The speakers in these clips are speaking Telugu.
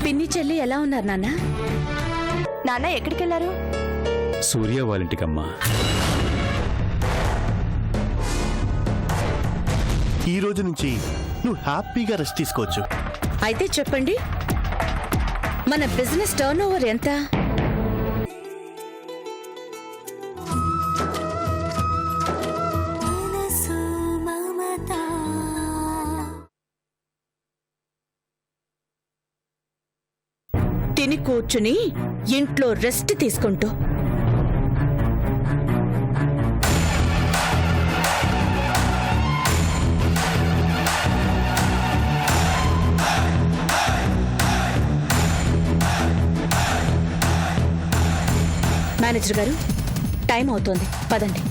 పిన్ని చెల్లి ఎలా ఉన్నారు నాన్న? నాన్న ఎక్కడికి వెళ్ళారు? సూర్య వాళ్ళింటికమ్మా. ఈ రోజు నుంచి నువ్వు హ్యాపీగా రెస్ట్ తీసుకోవచ్చు. అయితే చెప్పండి, మన బిజినెస్ టర్న్ ఓవర్ ఎంత? తిని కూర్చుని ఇంట్లో రెస్ట్ తీసుకుంటూ మేనేజర్ గారు, టైం అవుతోంది, పదండి.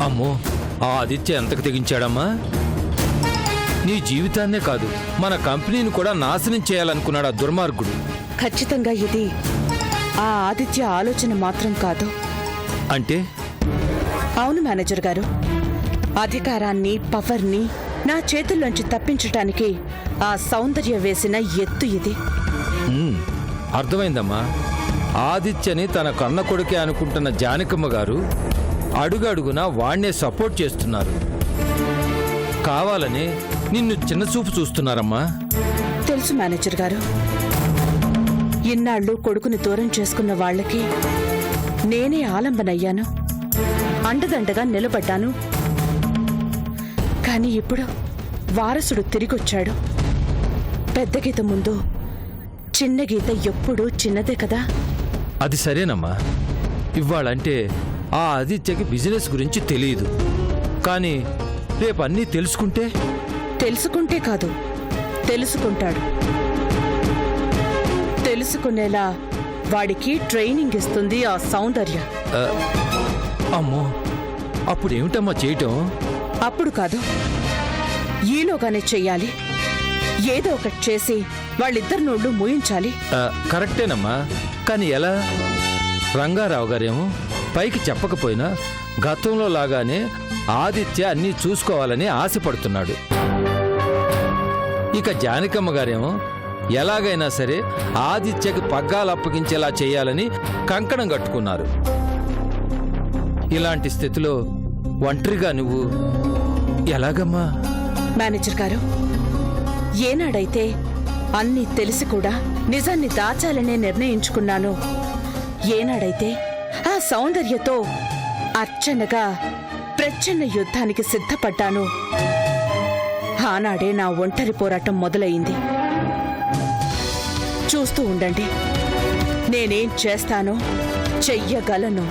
అమ్మో, ఆ ఆదిత్య ఎంతకు తెగించాడమ్మా? నీ జీవితాన్నే కాదు, మన కంపెనీని కూడా నాశనం చేయాలనుకున్నాడు ఆ దుర్మార్గుడు. ఖచ్చితంగా ఇది ఆ ఆదిత్య ఆలోచన మాత్రం కాదు. అంటే? అవును మేనేజర్ గారు, అధికారాన్ని, పవర్ని నా చేతుల్లోంచి తప్పించటానికి ఆ సౌందర్య వేసిన ఎత్తు ఇది. అర్థమైందమ్మా. ఆదిత్యని తన కన్న కొడుకే అనుకుంటున్న జానకమ్మ గారు అడుగడుగునా వాణ్ణే సపోర్ట్ చేస్తున్నారు. కావాలని నిన్ను చిన్నచూపు చూస్తున్నారమ్మా. తెలుసు మేనేజర్ గారు, ఇన్నాళ్ళు కొడుకుని దూరం చేసుకున్న వాళ్ళకి నేనే ఆలంబనయ్యాను, అండదండగా నిలబడ్డాను. కానీ ఇప్పుడు వారసుడు తిరిగొచ్చాడు. పెద్ద గీత ముందు చిన్న గీత ఎప్పుడూ చిన్నదే కదా. అది సరేనమ్మా. ఇవ్వాలంటే ఆ ఆదిత్యకి బిజినెస్ గురించి తెలియదు, కానీ రేపు అన్నీ తెలుసుకుంటే కాదు, తెలుసుకుంటాడు. తెలుసుకునేలా వాడికి ట్రైనింగ్ ఇస్తుంది ఆ సౌందర్య. అమ్మో, అప్పుడేమిటమ్మా చేయటం? అప్పుడు కాదు, ఈలోగానే చెయ్యాలి. ఏదో ఒకటి చేసి వాళ్ళిద్దరి నోళ్ళు మూయించాలి. కరెక్టేనమ్మా, కానీ ఎలా? రంగారావు గారేమో పైకి చెప్పకపోయినా గతంలో లాగానే ఆదిత్య అన్నీ చూసుకోవాలని ఆశపడుతున్నాడు. ఇక జానకమ్మ గారేమో ఎలాగైనా సరే ఆదిత్యకి పగ్గాలు అప్పగించేలా చేయాలని కంకణం కట్టుకున్నారు. ఇలాంటి స్థితిలో ఒంటరిగా నువ్వు ఎలాగమ్మా? మేనేజర్ గారు, ఏనాడైతే అన్నీ తెలిసి కూడా నిజాన్ని దాచాలనే నిర్ణయించుకున్నాను, ఏనాడైతే ఆ సౌందర్యతో అర్చనగా ప్రచ్ఛన్న యుద్ధానికి సిద్ధపడ్డాను, ఆనాడే నా ఒంటరి పోరాటం మొదలైంది. చూస్తూ ఉండండి, నేనేం చేస్తానో, చెయ్యగలను.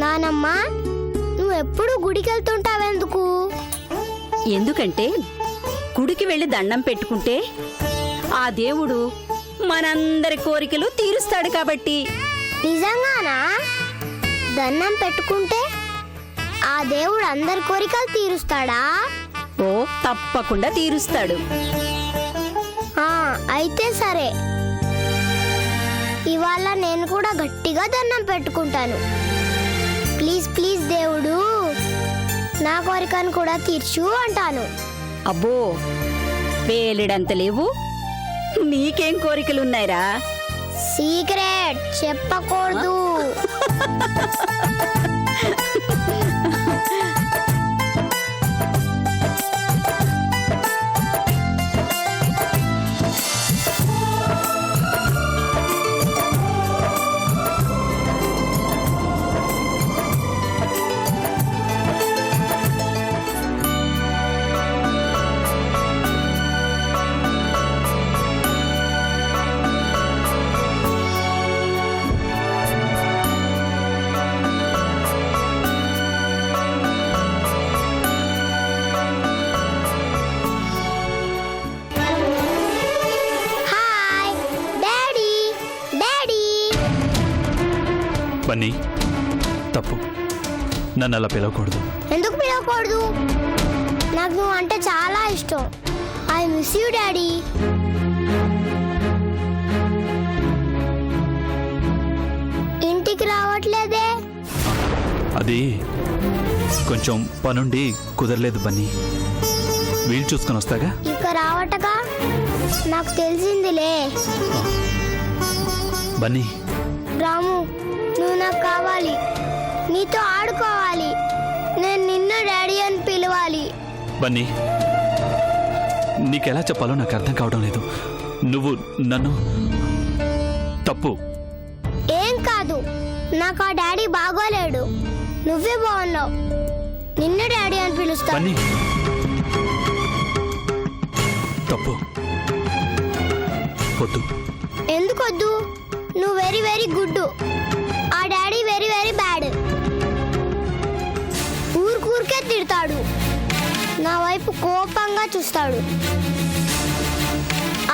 నానమ్మా, నువ్వెప్పుడు గుడికి వెళ్తుంటావెందుకు? ఎందుకంటే గుడికి వెళ్ళి దండం పెట్టుకుంటే ఆ దేవుడు మనందరి కోరికలు తీరుస్తాడు కాబట్టి. నిజంగానా? దండం పెట్టుకుంటే ఆ దేవుడు అందరి కోరికలు తీరుస్తాడా? ఓ, తప్పకుండా తీరుస్తాడు. అయితే సరే, ఇవాళ నేను కూడా గట్టిగా దండం పెట్టుకుంటాను. ప్లీజ్ ప్లీజ్ దేవుడు, నా కోరికను కూడా తీర్చు అంటాను. అబ్బో, వేలిడంత లేవు, నీకేం కోరికలున్నాయిరా? సీక్రెట్ చెప్పకూడదు. Hi daddy. డాడీ బన్నీ తప్పు, నన్ను అలా పిలవకూడదు. ఎందుకు పిలవకూడదు? నాకు నువ్వు అంటే చాలా ఇష్టం. I miss you daddy. ఇంటికి రావట్లేదే? అది కొంచెం పనుండి కుదరలేదు బన్నీ. వీలు చూసుకొని వస్తాగా. ఇక రావటగా నాకు తెలిసిందిలే. బన్నీ రాము, నువ్వు నాకు కావాలి. నీతో ఆడుకోవాలి. నేను నిన్ను డాడీ అని పిలవాలి. బన్నీ నీకెలా చెప్పాలో నాకు అర్థం కావడం లేదు. నువ్వు నన్ను తప్పు. ఏం కాదు, నాకు ఆ డాడీ బాగోలేడు. నువ్వే బాగున్నావు. నిన్ను డాడీ అని పిలుస్తాను. బన్నీ తప్పు వద్దు. ఎందుకొద్దు? నువ్వు వెరీ వెరీ గుడ్. ఆ డాడీ వెరీ వెరీ బ్యాడ్. ఊరికే తిడతాడు. నా వైపు కోపంగా చూస్తాడు.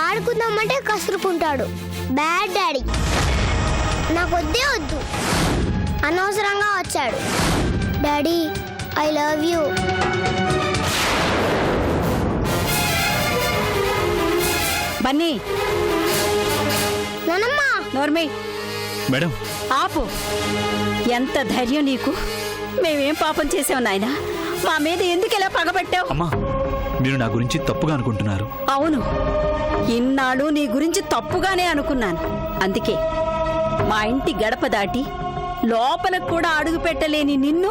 ఆడుకుందామంటే కసురుకుంటాడు. Bad daddy. నాకు వద్దే వద్దు. అనవసరంగా వచ్చాడు. Daddy I love you. Bunny నానమ్మ. నోర్మి మేడం ఆపు. ఎంత ధైర్యం నీకు? మేమేం పాపం చేసావు నాయనా? మా మీద ఎందుకు ఇలా పగబట్టావు? అమ్మా, మీరు నా గురించి తప్పుగా అనుకుంటున్నారు. అవును, ఇన్నాళ్ళు నీ గురించి తప్పుగానే అనుకున్నాను. అందుకే మా ఇంటి గడప దాటి లోపలకు కూడా అడుగు పెట్టలేని నిన్ను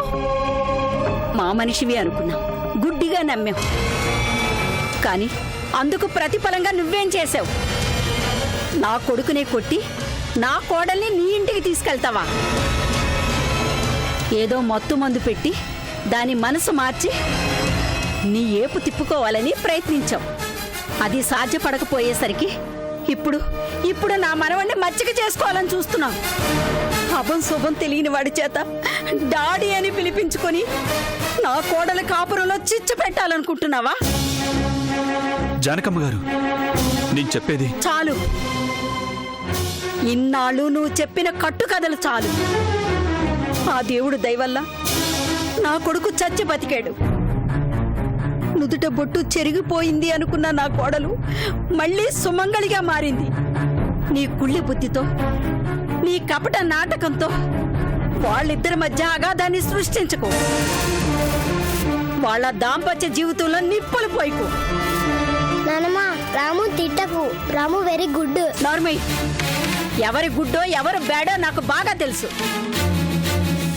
మా మనిషివి అనుకున్నాం. గుడ్డిగా నమ్మాం. కానీ అందుకు ప్రతిఫలంగా నువ్వేం చేసావు? నా కొడుకునే కొట్టి నా కోడల్ని నీ ఇంటికి తీసుకెళ్తావా? ఏదో మత్తు మందు పెట్టి దాని మనసు మార్చి నీ ఏపు తిప్పుకోవాలని ప్రయత్నించావు. అది సాధ్యపడకపోయేసరికి ఇప్పుడు నా మనవణ్ణి మచ్చిక చేసుకోవాలని చూస్తున్నావు. అభం శుభం తెలియని వాడి చేత డాడీ అని పిలిపించుకొని నా కోడల కాపురంలో చిచ్చు పెట్టాలనుకుంటున్నావా? జానకమ్మ గారు, నేను చెప్పేది చాలు. ఇన్నాళ్ళు నువ్వు చెప్పిన కట్టుకథలు చాలు. ఆ దేవుడు దయవల్ల నా కొడుకు చచ్చి బతికాడు. నుదుట బొట్టు చెరిగిపోయింది అనుకున్న నా కోడలు మళ్ళీ సుమంగళిగా మారింది. నీ కుళ్ళి బుద్ధితో, నీ కపట నాటకంతో వాళ్ళిద్దరి మధ్య అగాధాన్ని సృష్టించుకో. వాళ్ళ దాంపత్య జీవితంలో నిప్పులు పోయికో. నానమ్మ, రాము తిట్టకు. రాము వెరీ గుడ్. నార్మల్. ఎవరి గుడ్డో ఎవరు బ్యాడో నాకు బాగా తెలుసు.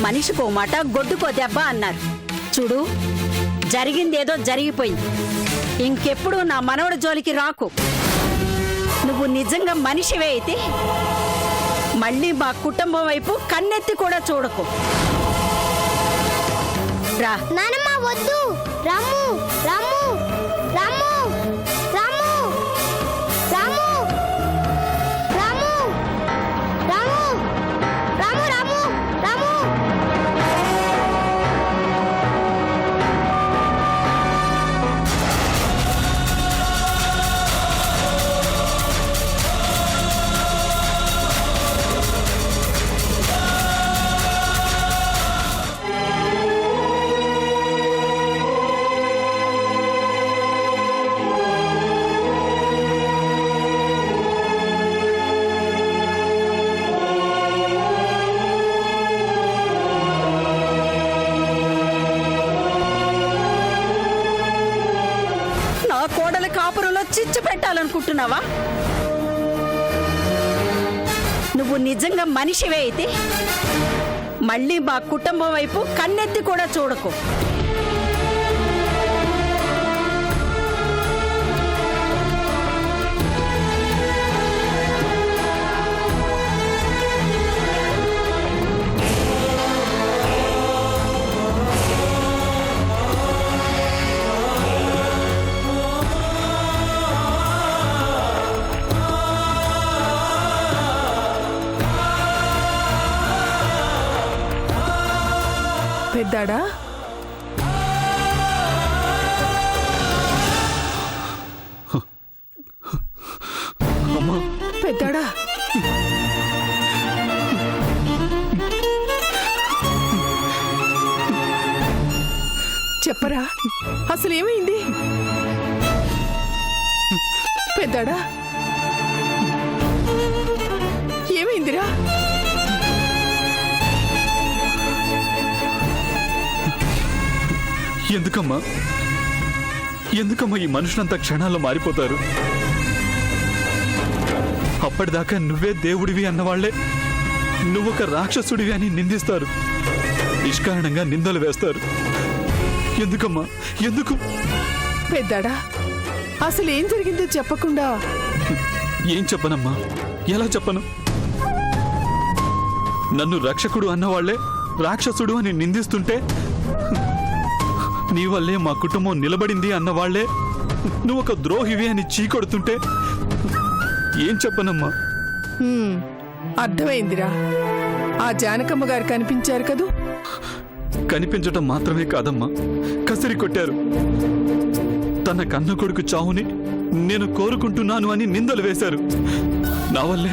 మనిషికో మాట గొడ్డుకో దెబ్బ అన్నారు. చూడు, జరిగిందేదో జరిగిపోయింది. ఇంకెప్పుడు నా మనవడి జోలికి రాకు. నువ్వు నిజంగా మనిషివే అయితే మళ్ళీ మా కుటుంబం వైపు కన్నెత్తి కూడా చూడకు. రా. నానమ్మ వద్దు. రాము రాము రాము రాము రాము రాము రాము రాము రాము రాము. నా కోడల కాపురంలో చిచ్చు పెట్టాలనుకుంటున్నావా? నువ్వు నిజంగా మనిషివే అయితే మళ్ళీ మా కుటుంబం వైపు కన్నెత్తి కూడా చూడకు. పెద్దాడా, పెద్దాడా, చెప్పరా అసలు ఏమైంది? పెద్దాడా, ఏమైందిరా? ఎందుకమ్మా ఈ మనుషులంతా క్షణాల్లో మారిపోతారు? అప్పటిదాకా నువ్వే దేవుడివి అన్నవాళ్లే నువ్వొక రాక్షసుడివి అని నిందిస్తారు, నిష్కారణంగా నిందలు వేస్తారు. ఎందుకమ్మా, ఎందుకు? పెద్దాడా, అసలు ఏం జరిగిందో చెప్పకుండా. ఏం చెప్పనమ్మా, ఎలా చెప్పను? నన్ను రక్షకుడు అన్నవాళ్లే రాక్షసుడు అని నిందిస్తుంటే, నీ వల్లే మా కుటుంబం నిలబడింది అన్నవాళ్లే నువ్వొక ద్రోహివి అని చీకొడుతుంటే ఏం చెప్పనమ్మా? అర్థమైందిరా. ఆ జానకమ్మ గారు కనిపించారు కదూ? కనిపించటం మాత్రమే కాదమ్మా, కసిరి కొట్టారు. తన కన్న కొడుకు చావుని నేను కోరుకుంటున్నాను అని నిందలు వేశారు. నా వల్లే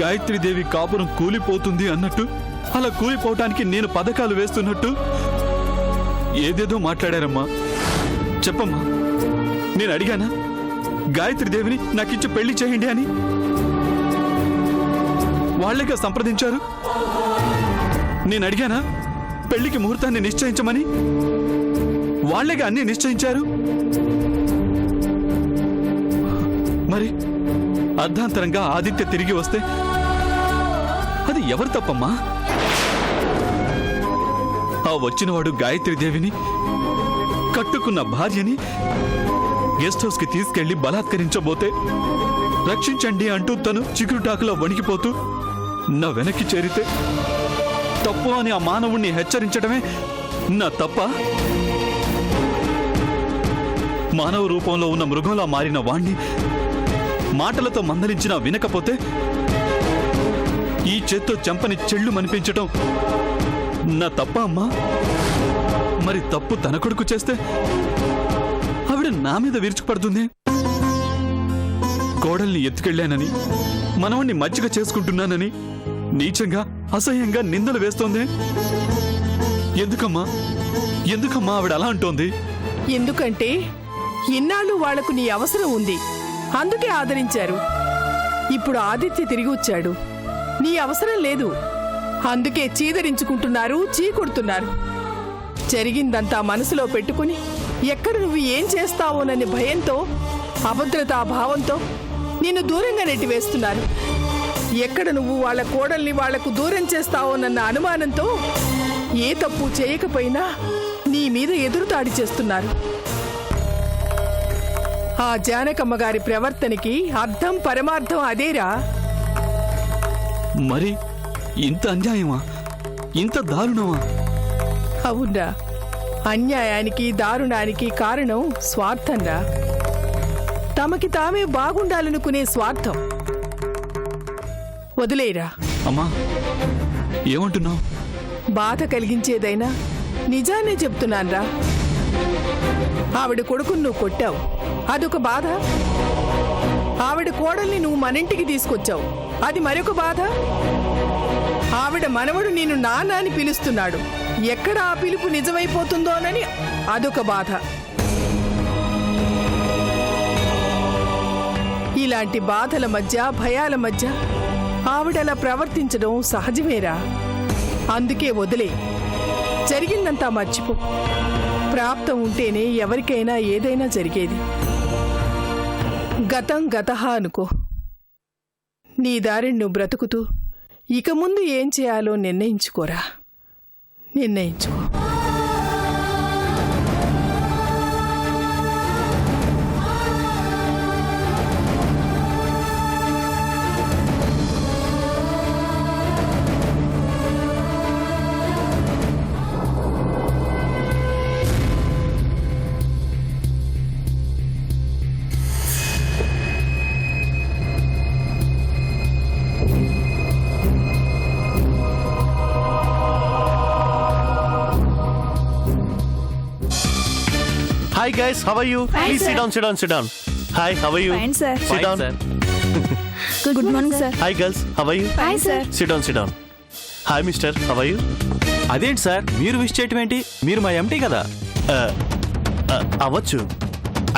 గాయత్రీదేవి కాపురం కూలిపోతుంది అన్నట్టు, అలా కూలిపోవటానికి నేను పథకాలు వేస్తున్నట్టు ఏదేదో మాట్లాడారమ్మా. చెప్పమ్మా, నేను అడిగానా గాయత్రీదేవిని నాకిచ్చి పెళ్లి చేయండి అని? వాళ్ళేగా సంప్రదించారు. నేను అడిగానా పెళ్లికి ముహూర్తాన్ని నిశ్చయించమని? వాళ్ళేగా అన్ని నిశ్చయించారు. మరి అర్ధాంతరంగా ఆదిత్య తిరిగి వస్తే అది ఎవరు తప్పమ్మా? ఆ వచ్చినవాడు గాయత్రీదేవిని, కట్టుకున్న భార్యని గెస్ట్ హౌస్ కి తీసుకెళ్లి బలాత్కరించబోతే రక్షించండి అంటూ తను చిగురుటాకులో వణికిపోతూ నా వెనక్కి చేరితే తప్పు అని ఆ మానవుణ్ణి హెచ్చరించడమే నా తప్ప? మానవ రూపంలో ఉన్న మృగంలా మారిన వాణ్ణి మాటలతో మందలించినా వినకపోతే ఈ చేత్తో చెంపని చెళ్ళు మనిపించటం నా తప్ప అమ్మా? మరి తప్పు తన కొడుకు చేస్తే ఆవిడ నా మీద విరుచుకుపడుతుంది. కోడల్ని ఎత్తుకెళ్లానని, మనవణ్ణి మజ్జిగ చేసుకుంటున్నానని నీచంగా అసహ్యంగా నిందలు వేస్తోంది. ఎందుకమ్మా, ఎందుకమ్మా ఆవిడ అలా అంటోంది? ఎందుకంటే ఇన్నాళ్ళు వాళ్లకు నీ అవసరం ఉంది, అందుకే ఆదరించారు. ఇప్పుడు ఆదిత్య తిరిగి వచ్చాడు, నీ అవసరం లేదు, అందుకే చీదరించుకుంటున్నారు, చీకొడుతున్నారు. జరిగిందంతా మనసులో పెట్టుకుని ఎక్కడ నువ్వు ఏం చేస్తావోనని భయంతో, అభద్రతా భావంతో నిన్ను దూరంగా నెట్టివేస్తున్నారు. ఎక్కడ నువ్వు వాళ్ళ కోడల్ని వాళ్లకు దూరం చేస్తావోనన్న అనుమానంతో ఏ తప్పు చేయకపోయినా నీ మీద ఎదురుదాడి చేస్తున్నారు. ఆ జానకమ్మ గారి ప్రవర్తనకి అర్థం పరమార్థం అదేరా. మరి ఇంత అన్యాయమా, ఇంత దారుణమా? అవునరా, అన్యాయానికి దారుణానికి కారణం స్వార్థంరా. తమకి తామే బాగుండాలనుకునే స్వార్థం. వదిలేరా. అమ్మా, ఏమంటున్నావు? బాధ కలిగించేదైనా నిజాన్నే చెప్తున్నాన్రా. ఆవిడ కొడుకును నువ్వు కొట్టావు, అదొక బాధ. ఆవిడ కోడల్ని నువ్వు మనింటికి తీసుకొచ్చావు, అది మరొక బాధ. ఆవిడ మనవడు నేను నాన్న అని పిలుస్తున్నాడు, ఎక్కడ ఆ పిలుపు నిజమైపోతుందోనని అదొక బాధ. ఇలాంటి బాధల మధ్య, భయాల మధ్య ఆవిడలా ప్రవర్తించడం సహజమేరా. అందుకే వదిలే, జరిగిందంతా మర్చిపో. ప్రాప్తం ఉంటేనే ఎవరికైనా ఏదైనా జరిగేది. గతం గతహ అనుకో. నీ దారిని నువ్వు బ్రతుకుతూ ఇక ముందు ఏం చేయాలో నిర్ణయించుకోరా. నిర్ణయించుకో. Hi guys, how are you? Please sit down, sit down, sit down. Hi, how are you? Fine, sir. Sit down. Good morning, sir. Hi girls, how are you? Hi, sir. Sit down, sit down. Hi mister, how are you? అదేంటి సార్ మీరు విష్ చేయటం ఏంటి? మీరు మా ఎంటీ కదా. అవ్వచ్చు.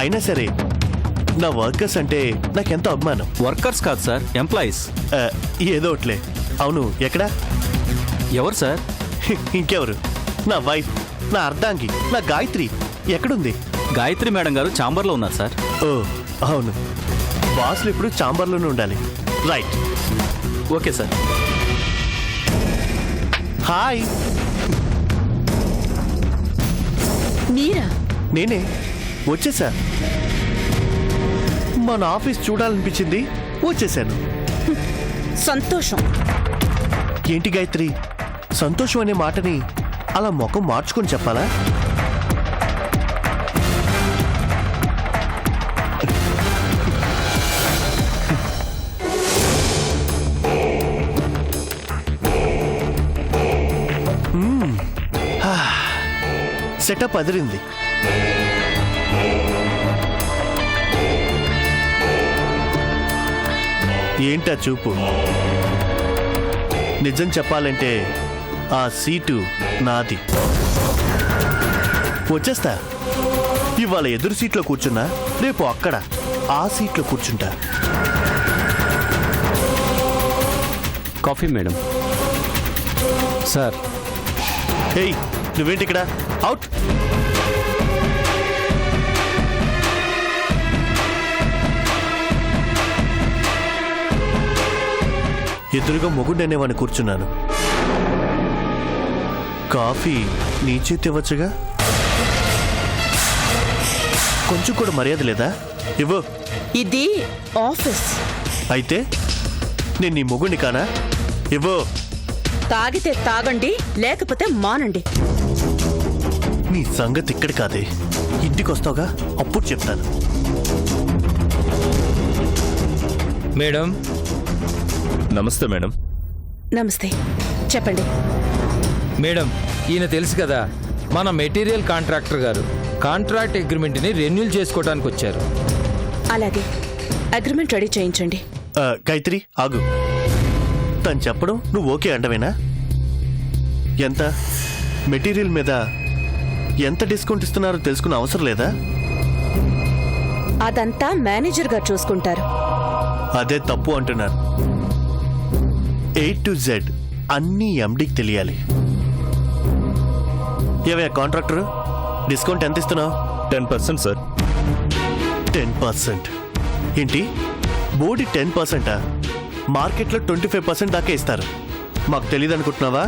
అయినా సరే నా వర్కర్స్ అంటే నాకెంతో అభిమానం. వర్కర్స్ కాదు సార్, ఎంప్లాయీస్. ఏదో ఒకట్లే. అవును, ఎక్కడా? ఎవరు సార్? ఇంకెవరు? నా వైఫ్, నా అర్ధాంగి, నా గాయత్రి ఎక్కడుంది? గాయత్రి మేడం గారు ఛాంబర్లో ఉన్నారు సార్. ఓ అవును, బాస్లు ఇప్పుడు ఛాంబర్లోనే ఉండాలి. రైట్. Okay sir. హాయ్. మీరా? నేనే వచ్చేసా. మన ఆఫీస్ చూడాలనిపించింది, వచ్చేసాను. సంతోషం. ఏంటి గాయత్రి, సంతోషం అనే మాటని అలా ముఖం మార్చుకొని చెప్పాలా? సెటప్ అదిరింది. ఏంటా చూపు? నిజం చెప్పాలంటే ఆ సీటు నాది. వచ్చేస్తా. ఇవాళ ఎదురు సీట్లో కూర్చున్నా, రేపు అక్కడ ఆ సీట్లో కూర్చుంటా. Coffee madam. సార్. ఏయ్, నువ్వేంటి ఇక్కడ? అవుట్. ఎదురుగా మొగుడనేవాడిని కూర్చున్నాను. కాఫీ నీ చేతి ఇవ్వచ్చుగా. కొంచెం కూడా మర్యాద లేదా? ఇవ్వు. ఇది ఆఫీస్. అయితే నేను నీ మొగుడిని కానా? ఇవ్వు. తాగితే తాగండి, లేకపోతే మానండి. నీ సంగతి ఇక్కడ కాదే, ఇంటికి వస్తావుగా, అప్పుడు చెప్తాను. మేడం. నమస్తే మేడం. నమస్తే, చెప్పండి. మేడం, ఈయన తెలుసు కదా, మన మెటీరియల్ కాంట్రాక్టర్ గారు కాంట్రాక్ట్ అగ్రిమెంట్ని రెన్యూల్ చేసుకోవడానికి వచ్చారు. అలాగే, అగ్రిమెంట్ రెడీ చేయించండి. గాయత్రి ఆగు. తను చెప్పడం నువ్వు ఓకే అండవేనా? ఎంత మెటీరియల్ మీద ఎంత డిస్కౌంట్ ఇస్తున్నారో తెలుసుకున్న అవసరం లేదా? అదంతా మేనేజర్ గారు చూసుకుంటారు. అదే తప్పు అంటున్నారు. A to Z అన్నీ ఎండీకి తెలియాలి. ఏవయ్యా కాంట్రాక్టర్, డిస్కౌంట్ ఎంత ఇస్తున్నావు? 10% సార్. 10%? ఏంటి, బోర్డు 10%? మార్కెట్లో 25% దాకా ఇస్తారు. మాకు తెలియదు అనుకుంటున్నావా?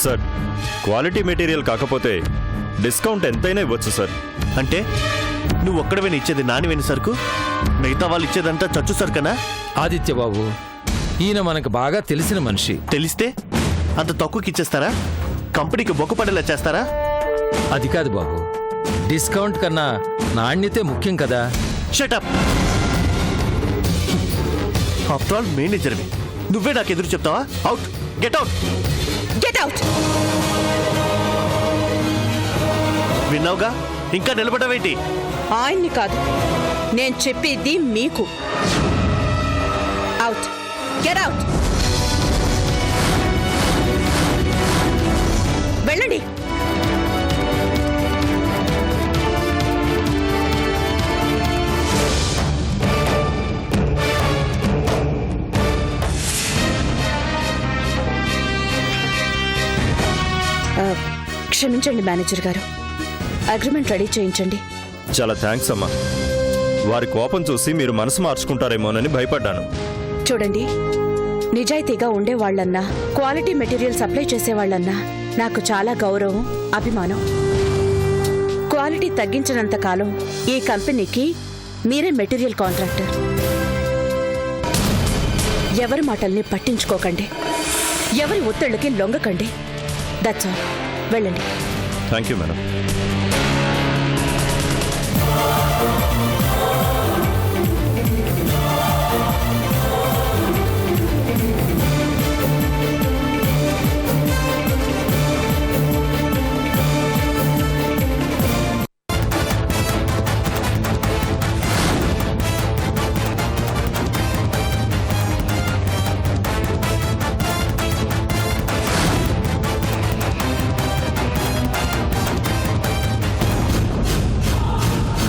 సార్, క్వాలిటీ మెటీరియల్ కాకపోతే డిస్కౌంట్ ఎంతైనా ఇవ్వచ్చు సార్. అంటే నువ్వు ఒక్కడవేనా ఇచ్చేది నాణ్యమైన సరుకు? మిగతా వాళ్ళు ఇచ్చేదంతా చచ్చు సరుకనా? ఆదిత్య బాబు, ఈయన మనకు బాగా తెలిసిన మనిషి. తెలిస్తే అంత తక్కువకి ఇచ్చేస్తారా? కంపెనీకి బొక్కపడేలా చేస్తారా? అది కాదు బాబు, డిస్కౌంట్ కన్నా నాణ్యతే ముఖ్యం కదా. షటప్. ఆఫ్టర్ ఆల్ మేనేజర్వి, నువ్వే నాకు ఎదురు చెప్తావా? Out. Get out. Get out. విన్నావుగా, ఇంకా నిలబడవేంటి? ఆయన్ని కాదు, నేను చెప్పేది మీకు. అవుట్. Get out. వెళ్ళండి. క్షమించండి మేనేజర్ గారు, అగ్రిమెంట్ రెడీ చేయించండి. చాలా థ్యాంక్స్ అమ్మా. వారి కోపం చూసి మీరు మనసు మార్చుకుంటారేమోనని భయపడ్డాను. చూడండి, నిజాయితీగా ఉండేవాళ్లన్నా క్వాలిటీ మెటీరియల్ సప్లై చేసేవాళ్లన్నా నాకు చాలా గౌరవం, అభిమానం. క్వాలిటీ తగ్గించినంత కాలం ఈ కంపెనీకి మీరే మెటీరియల్ కాంట్రాక్టర్. ఎవరి మాటల్ని పట్టించుకోకండి, ఎవరి ఒత్తిళ్ళకి లొంగకండి. That's all. వెళ్ళండి. Thank you madam.